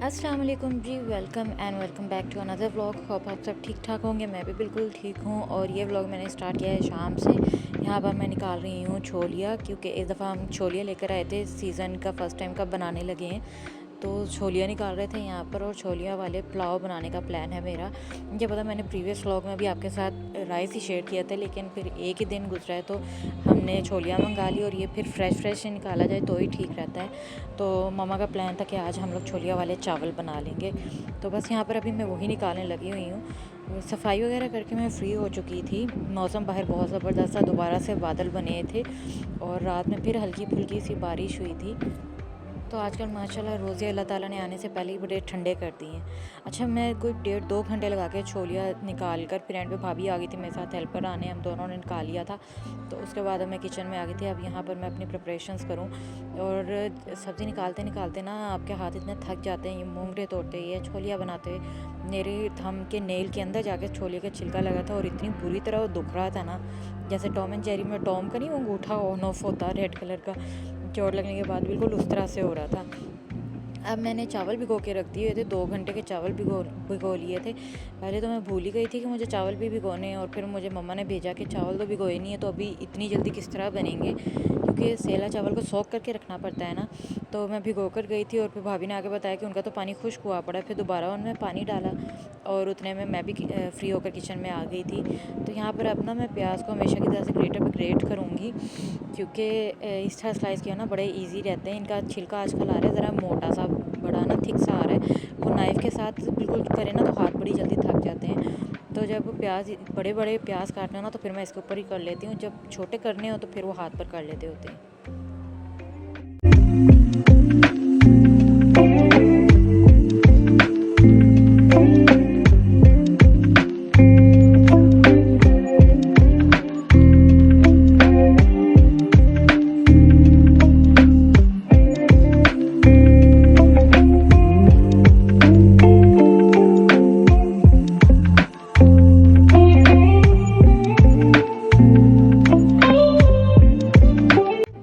अस्सलाम वालेकुम जी, welcome back to another vlog. Hope आप सब ठीक ठाक होंगे। मैं भी बिल्कुल ठीक हूँ। और ये व्लॉग मैंने स्टार्ट किया है शाम से। यहाँ पर मैं निकाल रही हूँ छोलिया, क्योंकि इस दफ़ा हम छोलिया लेकर आए थे। सीज़न का फ़र्स्ट टाइम का बनाने लगे हैं, तो छोलिया निकाल रहे थे यहाँ पर। और छोलिया वाले पुलाव बनाने का प्लान है मेरा। मुझे पता, मैंने प्रीवियस व्लॉग में भी आपके साथ राइस ही शेयर किया था, लेकिन फिर एक ही दिन गुजरा है तो हमने छोलिया मंगा ली। और ये फिर फ्रेश ही निकाला जाए तो ही ठीक रहता है। तो मम्मा का प्लान था कि आज हम लोग छोलिया वाले चावल बना लेंगे। तो बस यहाँ पर अभी मैं वही निकालने लगी हुई हूँ। सफाई वगैरह करके मैं फ़्री हो चुकी थी। मौसम बाहर बहुत ज़बरदस्त था, दोबारा से बादल बने थे और रात में फिर हल्की फुल्की सी बारिश हुई थी। तो आजकल माशाल्लाह रोज़े अल्लाह ताला ने आने से पहले ही बड़े ठंडे कर दिए हैं। अच्छा, मैं कोई 1.5-2 घंटे लगा के छोलिया निकाल कर फिर एंड पे भाभी आ गई थी मेरे साथ हेल्पर आने, हम दोनों ने निकाल लिया था। तो उसके बाद मैं किचन में आ गई थी। अब यहाँ पर मैं अपनी प्रिपरेशंस करूँ। और सब्ज़ी निकालते निकालते ना आपके हाथ इतने थक जाते हैं, ये मूंगरे तोड़ते ये छोलिया बनाते हुए। मेरे थंब के नेल के अंदर जाके छोलिया का छिलका लगा था और इतनी बुरी तरह वो दुख रहा था ना, जैसे टॉम एंड जेरी में टॉम का नहीं वो अंगूठा ऑन ऑफ होता रेड कलर का, चोट लगने के बाद बिल्कुल उस तरह से हो रहा था। अब मैंने चावल भिगो के रख दिए थे, 2 घंटे के चावल भिगो लिए थे। पहले तो मैं भूल ही गई थी कि मुझे चावल भी भिगोने हैं, और फिर मुझे मम्मा ने भेजा कि चावल तो भिगोए नहीं है, तो अभी इतनी जल्दी किस तरह बनेंगे, क्योंकि सेला चावल को सोख करके रखना पड़ता है ना। तो मैं भिगो कर गई थी और फिर भाभी ने आके बताया कि उनका तो पानी खुश्क हुआ पड़ा है। फिर दोबारा उनमें पानी डाला और उतने में मैं भी फ्री होकर किचन में आ गई थी। तो यहाँ पर अब ना मैं प्याज को हमेशा की तरह से ग्रेटर पर ग्रेट करूँगी, क्योंकि इस तरह स्लाइस किया ना बड़े ईजी रहते हैं। इनका छिलका आजकल आ रहा है ज़रा मोटा सा, बड़ा ना थिक सा आ रहा है। वो नाइफ़ के साथ बिल्कुल करें ना तो हाथ बड़ी जल्दी थक जाते हैं। तो जब प्याज बड़े बड़े प्याज काटना हो ना तो फिर मैं इसके ऊपर ही कर लेती हूँ, जब छोटे करने हो तो फिर वो हाथ पर कर लेते होते हैं।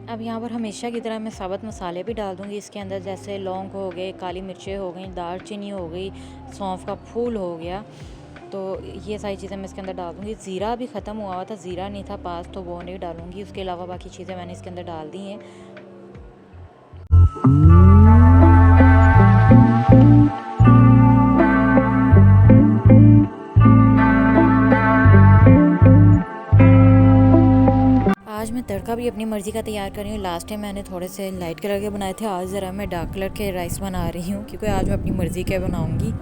अब यहाँ पर हमेशा की तरह मैं साबुत मसाले भी डाल दूँगी इसके अंदर, जैसे लौंग हो गए, काली मिर्चें हो गई, दालचीनी हो गई, सौंफ का फूल हो गया। तो ये सारी चीज़ें मैं इसके अंदर डाल दूँगी। ज़ीरा अभी ख़त्म हुआ था, ज़ीरा नहीं था पास, तो वो नहीं डालूँगी। उसके अलावा बाकी चीज़ें मैंने इसके अंदर डाल दी हैं। आज मैं तड़का भी अपनी मर्ज़ी का तैयार कर रही हूँ। लास्ट टाइम मैंने थोड़े से लाइट कलर के बनाए थे, आज ज़रा मैं डार्क कलर के राइस बना रही हूँ, क्योंकि आज मैं अपनी मर्ज़ी के बनाऊँगी।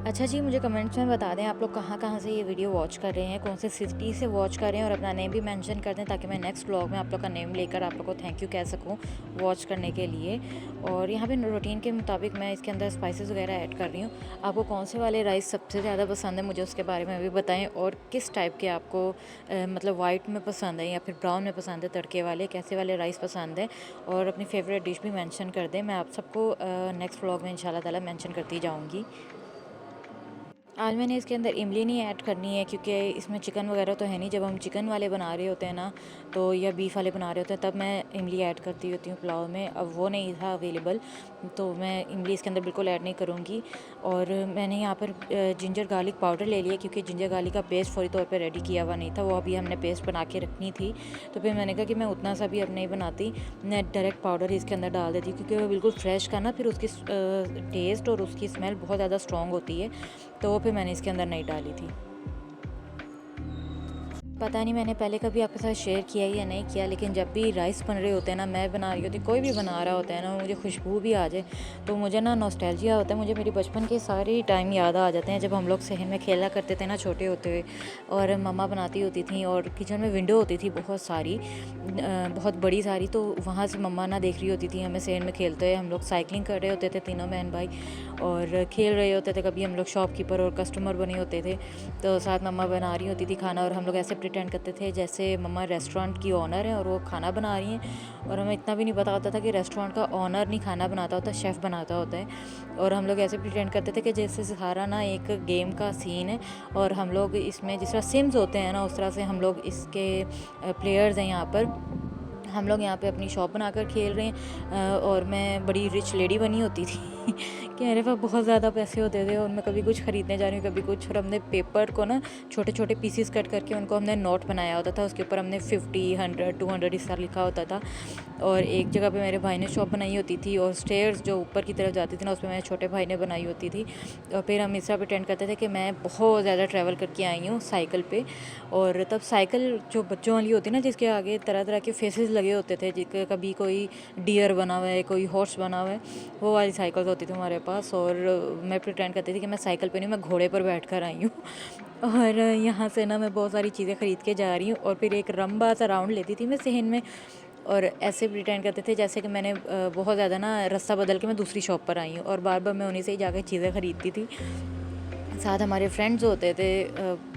अच्छा जी, मुझे कमेंट्स में बता दें आप लोग कहाँ कहाँ से ये वीडियो वॉच कर रहे हैं, कौन से सिटी से वॉच कर रहे हैं, और अपना नेम भी मेंशन कर दें, ताकि मैं नेक्स्ट व्लॉग में आप लोग का नेम लेकर आप लोग को थैंक यू कह सकूँ वॉच करने के लिए। और यहाँ पे रूटीन के मुताबिक मैं इसके अंदर स्पाइसेस वगैरह ऐड कर रही हूँ। आपको कौन से वाले राइस सबसे ज़्यादा पसंद है, मुझे उसके बारे में भी बताएँ। और किस टाइप के आपको मतलब वाइट में पसंद है या फिर ब्राउन में पसंद है, तड़के वाले कैसे वाले राइस पसंद है, और अपनी फेवरेट डिश भी मेंशन कर दें। मैं आप सबको नेक्स्ट व्लॉग में इंशाल्लाह ताला मेंशन करती जाऊँगी। आज मैंने इसके अंदर इमली नहीं ऐड करनी है, क्योंकि इसमें चिकन वगैरह तो है नहीं। जब हम चिकन वाले बना रहे होते हैं ना, तो या बीफ वाले बना रहे होते हैं, तब मैं इमली ऐड करती होती हूँ पुलाव में। अब वो नहीं था अवेलेबल, तो मैं इमली इसके अंदर बिल्कुल ऐड नहीं करूँगी। और मैंने यहाँ पर जिंजर गार्लिक पाउडर ले लिया, क्योंकि जिंजर गार्लिक का पेस्ट फौरी तौर पर रेडी किया हुआ नहीं था, वो अभी हमने पेस्ट बना के रखनी थी। तो फिर मैंने कहा कि मैं उतना सा भी अब नहीं बनाती, मैं डायरेक्ट पाउडर ही इसके अंदर डाल देती हूँ, क्योंकि वो बिल्कुल फ्रेश का ना फिर उसकी टेस्ट और उसकी स्मेल बहुत ज़्यादा स्ट्रॉन्ग होती है। तो फिर मैंने इसके अंदर नहीं डाली थी। पता नहीं मैंने पहले कभी आपके साथ शेयर किया या नहीं किया, लेकिन जब भी राइस बन रहे होते हैं ना, मैं बना रही होती, कोई भी बना रहा होता है ना, मुझे खुशबू भी आ जाए तो मुझे ना नॉस्टैल्जिया होता है। मुझे मेरे बचपन के सारे टाइम याद आ जाते हैं, जब हम लोग शहर में खेला करते थे ना छोटे होते हुए, और मम्मा बनाती होती थी और किचन में विंडो होती थी बहुत सारी, बहुत बड़ी सारी, तो वहाँ से मम्मा ना देख रही होती थी हमें शहर में खेलते हुए। हम लोग साइकिलिंग कर रहे होते थे तीनों बहन भाई और खेल रहे होते थे। कभी हम लोग शॉपकीपर और कस्टमर बने होते थे, तो साथ मम्मा बना रही होती थी खाना और हम लोग ऐसे प्रिटेंड करते थे जैसे मम्मा रेस्टोरेंट की ओनर है और वो खाना बना रही हैं, और हमें इतना भी नहीं पता होता था कि रेस्टोरेंट का ओनर नहीं खाना बनाता होता, शेफ़ बनाता होता है। और हम लोग ऐसे प्रिटेंड करते थे कि जैसे सारा ना एक गेम का सीन है और हम लोग इसमें जिस तरह सिम्स होते हैं ना, उस तरह से हम लोग इसके प्लेयर्स हैं। यहाँ पर हम लोग यहाँ पे अपनी शॉप बनाकर खेल रहे हैं और मैं बड़ी रिच लेडी बनी होती थी कि मेरे पास बहुत ज़्यादा पैसे होते थे और मैं कभी कुछ ख़रीदने जा रही हूँ, कभी कुछ। और हमने पेपर को ना छोटे छोटे पीसीस कट करके उनको हमने नोट बनाया होता था, उसके ऊपर हमने 50, 100, 200 इस तरह लिखा होता था। और एक जगह पे मेरे भाई ने शॉप बनाई होती थी और स्टेयर्स जो ऊपर की तरफ जाती थी ना, उसमें मेरे छोटे भाई ने बनाई होती थी। और फिर हम इस तरह प्रिटेंड करते थे कि मैं बहुत ज़्यादा ट्रैवल करके आई हूँ साइकिल पे। और तब साइकिल जो बच्चों वाली होती ना, जिसके आगे तरह तरह के फेसेस लगे होते थे, जिसके कभी कोई डियर बना हुआ है, कोई हॉर्स बना हुआ है, वो वाली साइकिल्स होती थी हमारे पास। और मैं प्रिटेंड करती थी कि मैं साइकिल पे नहीं, मैं घोड़े पर बैठ कर आई हूँ और यहाँ से ना मैं बहुत सारी चीज़ें ख़रीद के जा रही हूँ और फिर एक लंबा सा राउंड लेती थी मैं सहन में, और ऐसे प्रिटेंड करते थे जैसे कि मैंने बहुत ज़्यादा ना रास्ता बदल के मैं दूसरी शॉप पर आई हूँ, और बार बार मैं उन्हीं से ही जाकर चीज़ें ख़रीदती थी। साथ हमारे फ्रेंड्स होते थे,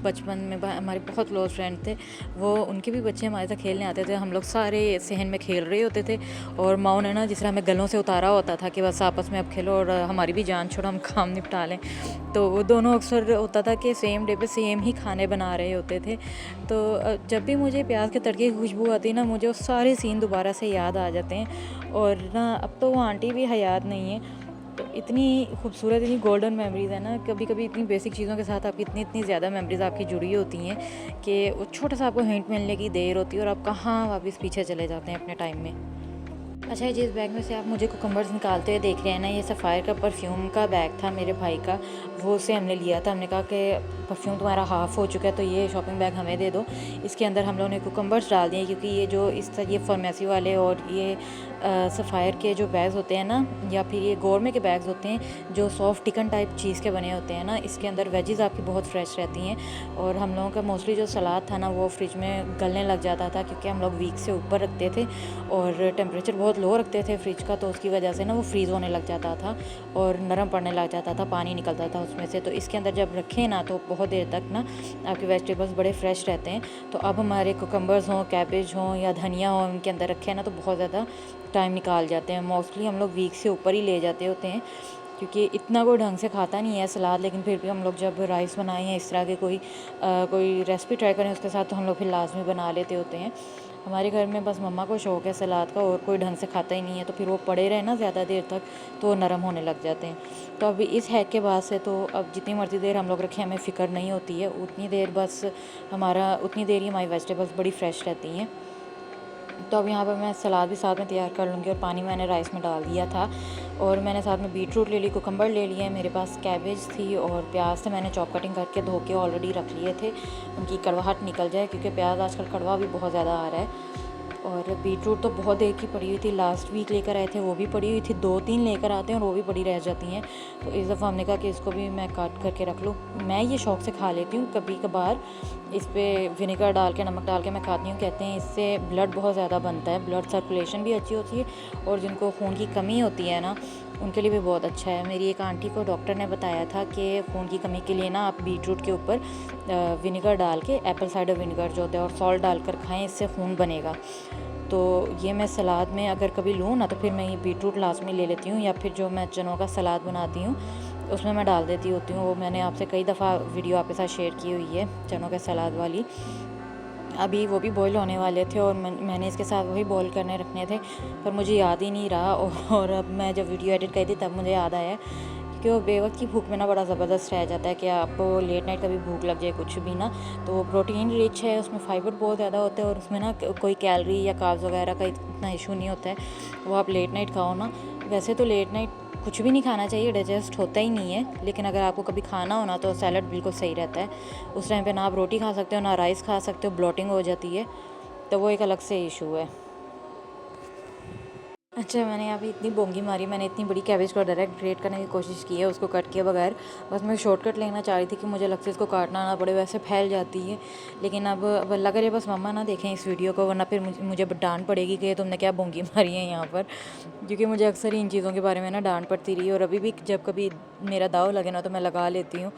बचपन में हमारे बहुत क्लोज़ फ्रेंड थे, वो उनके भी बच्चे हमारे साथ खेलने आते थे। हम लोग सारे सहन में खेल रहे होते थे और माँ ने ना जिस तरह हमें गलों से उतारा होता था कि बस आपस में अब खेलो और हमारी भी जान छोड़ो, हम काम निपटा लें। तो वो दोनों अक्सर होता था कि सेम डे पे सेम ही खाने बना रहे होते थे। तो जब भी मुझे प्याज के तड़के की खुशबू आती है ना, मुझे वो सारे सीन दोबारा से याद आ जाते हैं। और ना अब तो वो आंटी भी हयात नहीं है, तो इतनी खूबसूरत, इतनी गोल्डन मेमोरीज़ है ना। कभी कभी इतनी बेसिक चीज़ों के साथ आपकी इतनी ज़्यादा मेमोरीज़ आपकी जुड़ी होती हैं कि वो छोटा सा आपको हिंट मिलने की देर होती है और आप कहाँ वापस पीछे चले जाते हैं अपने टाइम में। अच्छा, ये जिस बैग में से आप मुझे कुकुम्बर्स निकालते हुए देख रहे हैं ना, ये सफ़ायर का परफ्यूम का बैग था मेरे भाई का। वो उसे हमने लिया था, हमने कहा कि परफ्यूम तुम्हारा हाफ़ हो चुका है तो ये शॉपिंग बैग हमें दे दो। इसके अंदर हम लोगों ने कुकुम्बर्स डाल दिए, क्योंकि ये जो इस तरह ये फार्मेसी वाले और ये सफ़ायर के जो बैग्स होते हैं ना, या फिर ये गौरमे के बैग्स होते हैं जो सॉफ्ट टिकन टाइप चीज़ के बने होते हैं ना, इसके अंदर वेजेस आपकी बहुत फ्रेश रहती हैं। और हम लोगों का मोस्टली जो सलाद था ना, वो फ्रिज में गलने लग जाता था, क्योंकि हम लोग वीक से ऊपर रखते थे और टेम्परेचर बहुत लो रखते थे फ्रिज का, तो उसकी वजह से ना वो फ्रीज़ होने लग जाता था और नरम पड़ने लग जाता था, पानी निकलता था उसमें से। तो इसके अंदर जब रखें ना, तो बहुत देर तक ना आपके वेजिटेबल्स बड़े फ्रेश रहते हैं। तो अब हमारे कुकम्बर्स हों, कैबेज हों या धनिया हो, इनके अंदर रखें ना तो बहुत ज़्यादा टाइम निकाल जाते हैं। मोस्टली हम लोग वीक से ऊपर ही ले जाते होते हैं, क्योंकि इतना कोई ढंग से खाता नहीं है सलाद। लेकिन फिर भी हम लोग जब राइस बनाए हैं इस तरह के कोई रेसिपी ट्राई करें उसके साथ, तो हम लोग फिर लाजमी बना लेते होते हैं। हमारे घर में बस मम्मा को शौक़ है सलाद का, और कोई ढंग से खाता ही नहीं है, तो फिर वो पड़े रहे ना ज़्यादा देर तक तो वो नरम होने लग जाते हैं। तो अभी इस हैक के बाद से तो अब जितनी मर्ज़ी देर हम लोग रखें हमें फ़िक्र नहीं होती है, उतनी देर ही हमारी वेजिटेबल्स बड़ी फ़्रेश रहती हैं। तो अब यहाँ पर मैं सलाद भी साथ में तैयार कर लूँगी, और पानी मैंने राइस में डाल दिया था, और मैंने साथ में बीटरूट ले ली, कुकम्बर ले लिए, मेरे पास कैबेज थी और प्याज थे, मैंने चॉप कटिंग करके धो के ऑलरेडी रख लिए थे, उनकी कड़वाहट निकल जाए, क्योंकि प्याज आजकल कड़वा भी बहुत ज़्यादा आ रहा है। और बीटरूट तो बहुत देर की पड़ी हुई थी, लास्ट वीक लेकर आए थे, वो भी पड़ी हुई थी, 2-3 लेकर आते हैं और वो भी पड़ी रह जाती हैं। तो इस दफ़ा हमने कहा कि इसको भी मैं काट करके रख लूँ। मैं ये शौक़ से खा लेती हूँ, कभी कभार इस पर विनेगर डाल के, नमक डाल के मैं खाती हूँ। कहते हैं इससे ब्लड बहुत ज़्यादा बनता है, ब्लड सर्कुलेशन भी अच्छी होती है, और जिनको खून की कमी होती है ना, उनके लिए भी बहुत अच्छा है। मेरी एक आंटी को डॉक्टर ने बताया था कि खून की कमी के लिए ना आप बीटरूट के ऊपर विनेगर डाल के, एप्पल साइडर विनेगर जो होता है, और सॉल्ट डालकर खाएं, इससे खून बनेगा। तो ये मैं सलाद में अगर कभी लूँ ना, तो फिर मैं ये बीटरूट लाजमी ले लेती हूँ, या फिर जो मैं चनों का सलाद बनाती हूँ उसमें मैं डाल देती होती हूँ। वो मैंने आपसे कई दफ़ा वीडियो आपके साथ शेयर की हुई है, चनों के सलाद वाली। अभी वो भी बॉईल होने वाले थे और मैंने इसके साथ वही बॉईल करने रखने थे, पर मुझे याद ही नहीं रहा। और अब मैं जब वीडियो एडिट कर थी तब मुझे याद आया, क्योंकि वो बेवक्त की भूख में ना बड़ा ज़बरदस्त रह जाता है कि आपको लेट नाइट कभी भूख लग जाए कुछ भी ना, तो वो प्रोटीन रिच है, उसमें फ़ाइबर बहुत ज़्यादा होता है, और उसमें ना कोई कैलोरी या कार्ब्स वगैरह का इतना इशू नहीं होता है। वो आप लेट नाइट खाओ ना, वैसे तो लेट नाइट कुछ भी नहीं खाना चाहिए, डाइजेस्ट होता ही नहीं है, लेकिन अगर आपको कभी खाना हो ना तो सैलड बिल्कुल सही रहता है। उस टाइम पे ना आप रोटी खा सकते हो ना राइस खा सकते हो, ब्लोटिंग हो जाती है, तो वो एक अलग से इशू है। अच्छा, मैंने यहाँ पे इतनी बोंगी मारी, मैंने इतनी बड़ी कैबेज को डायरेक्ट ग्रेट करने की कोशिश की है, उसको कट किए बगैर। बस मैं शॉर्टकट लेना चाह रही थी कि मुझे लगता है इसको काटना ना पड़े, वैसे फैल जाती है। लेकिन अब अल्लाह करे बस मम्मा ना देखें इस वीडियो को, वरना फिर मुझे डांट पड़ेगी कि तुमने क्या बोंगी मारी है यहाँ पर, क्योंकि मुझे अक्सर ही इन चीज़ों के बारे में ना डांट पड़ती रही, और अभी भी जब कभी मेरा दाव लगे ना तो मैं लगा लेती हूँ।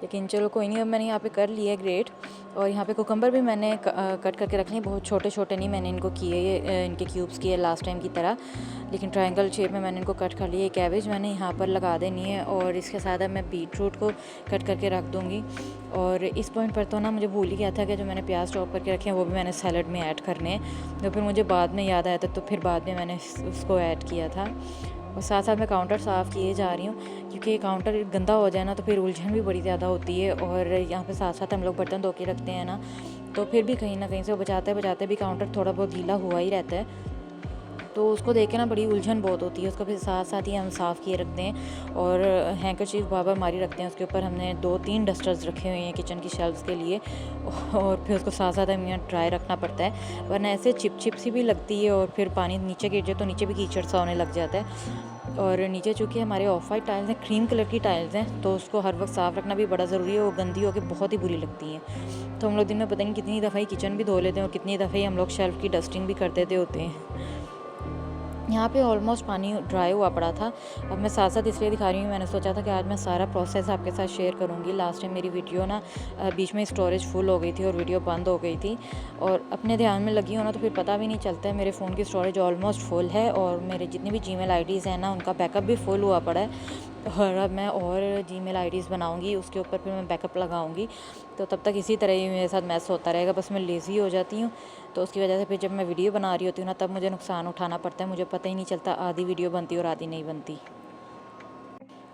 लेकिन चलो कोई नहीं, अब मैंने यहाँ पे कर लिया है ग्रेट। और यहाँ पे कुकम्बर भी मैंने कट करके रख लिए, बहुत छोटे छोटे नहीं मैंने इनको किए, इनके क्यूब्स किए लास्ट टाइम की तरह, लेकिन ट्रायंगल शेप में मैंने इनको कट कर लिया। कैबेज मैंने यहाँ पर लगा देनी है, और इसके साथ अब मैं बीट रूट को कट करके रख दूँगी। और इस पॉइंट पर तो ना मुझे भूल ही गया था कि जो मैंने प्याज चॉप करके रखे हैं वो भी मैंने सैलड में ऐड करने हैं, तो फिर मुझे बाद में याद आया था, तो फिर बाद में मैंने उसको ऐड किया था। और साथ साथ मैं काउंटर साफ़ किए जा रही हूँ, क्योंकि काउंटर गंदा हो जाए ना तो फिर उलझन भी बड़ी ज़्यादा होती है। और यहाँ पे साथ साथ हम लोग बर्तन धो के रखते हैं ना, तो फिर भी कहीं ना कहीं से बचाते बचाते भी काउंटर थोड़ा बहुत गीला हुआ ही रहता है, तो उसको देख के ना बड़ी उलझन बहुत होती है। उसको फिर साथ साथ ही हम साफ़ किए रखते हैं, और हैंकरचीफ बाबर मारी रखते हैं। उसके ऊपर हमने 2-3 डस्टर्स रखे हुए हैं किचन की शेल्फ्स के लिए, और फिर उसको साथ साथ हमें यहाँ ड्राई रखना पड़ता है, वरना ऐसे चिप चिप सी भी लगती है, और फिर पानी नीचे गिर जाए तो नीचे भी कीचड़ सा होने लग जाता है। और नीचे चूँकि हमारे ऑफ वाइट टाइल्स हैं, क्रीम कलर की टाइल्स हैं, तो उसको हर वक्त साफ़ रखना भी बड़ा ज़रूरी है। वो गंदी होकर बहुत ही बुरी लगती हैं, तो हम लोग दिन में पता नहीं कितनी दफ़ा ही किचन भी धो लेते हैं, और कितनी दफ़ा ही हम लोग शेल्फ़ की डस्टिंग भी कर देते होते हैं। यहाँ पे ऑलमोस्ट पानी ड्राई हुआ पड़ा था। अब मैं साथ साथ इसलिए दिखा रही हूँ, मैंने सोचा था कि आज मैं सारा प्रोसेस आपके साथ शेयर करूँगी। लास्ट टाइम मेरी वीडियो ना बीच में स्टोरेज फुल हो गई थी और वीडियो बंद हो गई थी, और अपने ध्यान में लगी हो ना तो फिर पता भी नहीं चलता है। मेरे फ़ोन की स्टोरेज ऑलमोस्ट फुल है, और मेरे जितनी भी जीमेल आईडीज़ हैं ना उनका बैकअप भी फुल हुआ पड़ा है, और अब मैं और जीमेल आईडीज़ बनाऊँगी, उसके ऊपर फिर मैं बैकअप लगाऊँगी। तो तब तक इसी तरह ही मेरे साथ मैस होता रहेगा, बस मैं लेज़ी हो जाती हूँ, तो उसकी वजह से फिर जब मैं वीडियो बना रही होती हूँ ना तब मुझे नुकसान उठाना पड़ता है, मुझे पता ही नहीं चलता आधी वीडियो बनती और आधी नहीं बनती।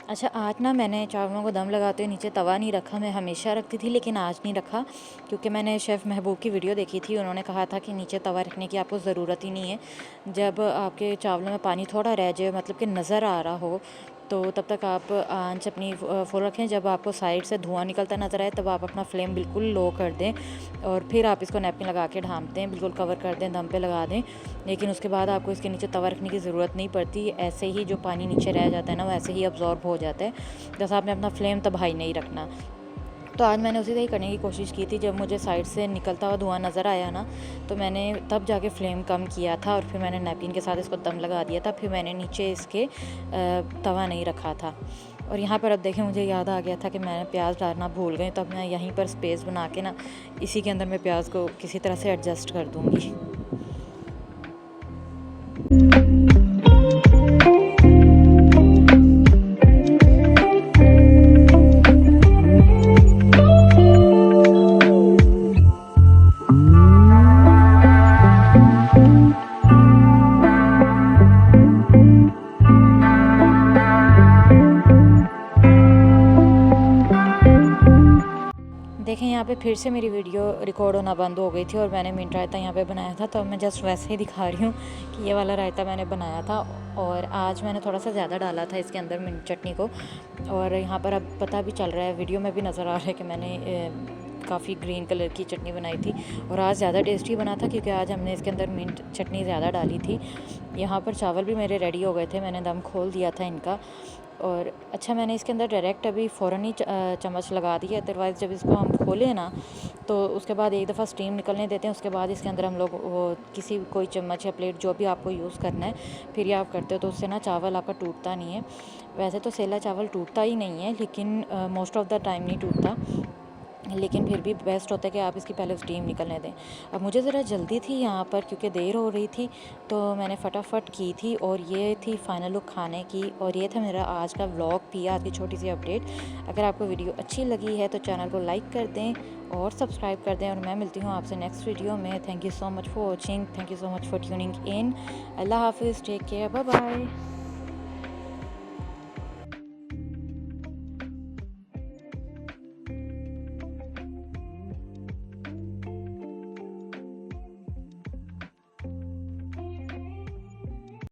अच्छा, आज ना मैंने चावलों को दम लगाते हुए नीचे तवा नहीं रखा, मैं हमेशा रखती थी लेकिन आज नहीं रखा, क्योंकि मैंने शेफ़ महबूब की वीडियो देखी थी, उन्होंने कहा था कि नीचे तवा रखने की आपको ज़रूरत ही नहीं है। जब आपके चावलों में पानी थोड़ा रह जाए, मतलब कि नज़र आ रहा हो, तो तब तक आप आंच अपनी फुल रखें। जब आपको साइड से धुआं निकलता नज़र आए तब आप अपना फ्लेम बिल्कुल लो कर दें, और फिर आप इसको नैपकिन लगा के ढाँपते हैं, बिल्कुल कवर कर दें, दम पे लगा दें। लेकिन उसके बाद आपको इसके नीचे तवा रखने की ज़रूरत नहीं पड़ती, ऐसे ही जो पानी नीचे रह जाता है ना वैसे ही अब्जॉर्ब हो जाता है, बस आपने अपना फ्लेम तब हाई नहीं रखना। तो आज मैंने उसी तरह ही करने की कोशिश की थी। जब मुझे साइड से निकलता हुआ धुआं नज़र आया ना तो मैंने तब जाके फ्लेम कम किया था, और फिर मैंने नैपकिन के साथ इसको दम लगा दिया था, फिर मैंने नीचे इसके तवा नहीं रखा था। और यहाँ पर अब देखें, मुझे याद आ गया था कि मैंने प्याज डालना भूल गई, तो अब मैं यहीं पर स्पेस बना के ना इसी के अंदर मैं प्याज को किसी तरह से एडजस्ट कर दूँगी। देखें, यहाँ पे फिर से मेरी वीडियो रिकॉर्ड होना बंद हो गई थी, और मैंने मिंट रायता यहाँ पे बनाया था, तो मैं जस्ट वैसे ही दिखा रही हूँ कि ये वाला रायता मैंने बनाया था। और आज मैंने थोड़ा सा ज़्यादा डाला था इसके अंदर मिंट चटनी को, और यहाँ पर अब पता भी चल रहा है, वीडियो में भी नज़र आ रहा है कि मैंने काफ़ी ग्रीन कलर की चटनी बनाई थी, और आज ज़्यादा टेस्टी बना था क्योंकि आज हमने इसके अंदर मिंट चटनी ज़्यादा डाली थी। यहाँ पर चावल भी मेरे रेडी हो गए थे, मैंने दम खोल दिया था इनका। और अच्छा, मैंने इसके अंदर डायरेक्ट अभी फ़ौरन ही चम्मच लगा दिया, अदरवाइज़ जब इसको हम खोलें ना तो उसके बाद एक दफ़ा स्टीम निकलने देते हैं, उसके बाद इसके अंदर हम लोग वो किसी कोई चम्मच या प्लेट जो भी आपको यूज़ करना है फिर ये आप करते हो, तो उससे ना चावल आपका टूटता नहीं है। वैसे तो सेला चावल टूटता ही नहीं है, लेकिन मोस्ट ऑफ़ द टाइम नहीं टूटता, लेकिन फिर भी बेस्ट होता है कि आप इसकी पहले स्टीम निकलने दें। अब मुझे ज़रा जल्दी थी यहाँ पर क्योंकि देर हो रही थी, तो मैंने फटाफट की थी, और ये थी फ़ाइनल लुक खाने की, और ये था मेरा आज का व्लॉग भी, आज की छोटी सी अपडेट। अगर आपको वीडियो अच्छी लगी है तो चैनल को लाइक कर दें और सब्सक्राइब कर दें, और मैं मिलती हूँ आपसे नेक्स्ट वीडियो में। Thank you so much for watching, thank you so much for tuning in. अल्लाह हाफिज़, टेक केयर, बाय बाय।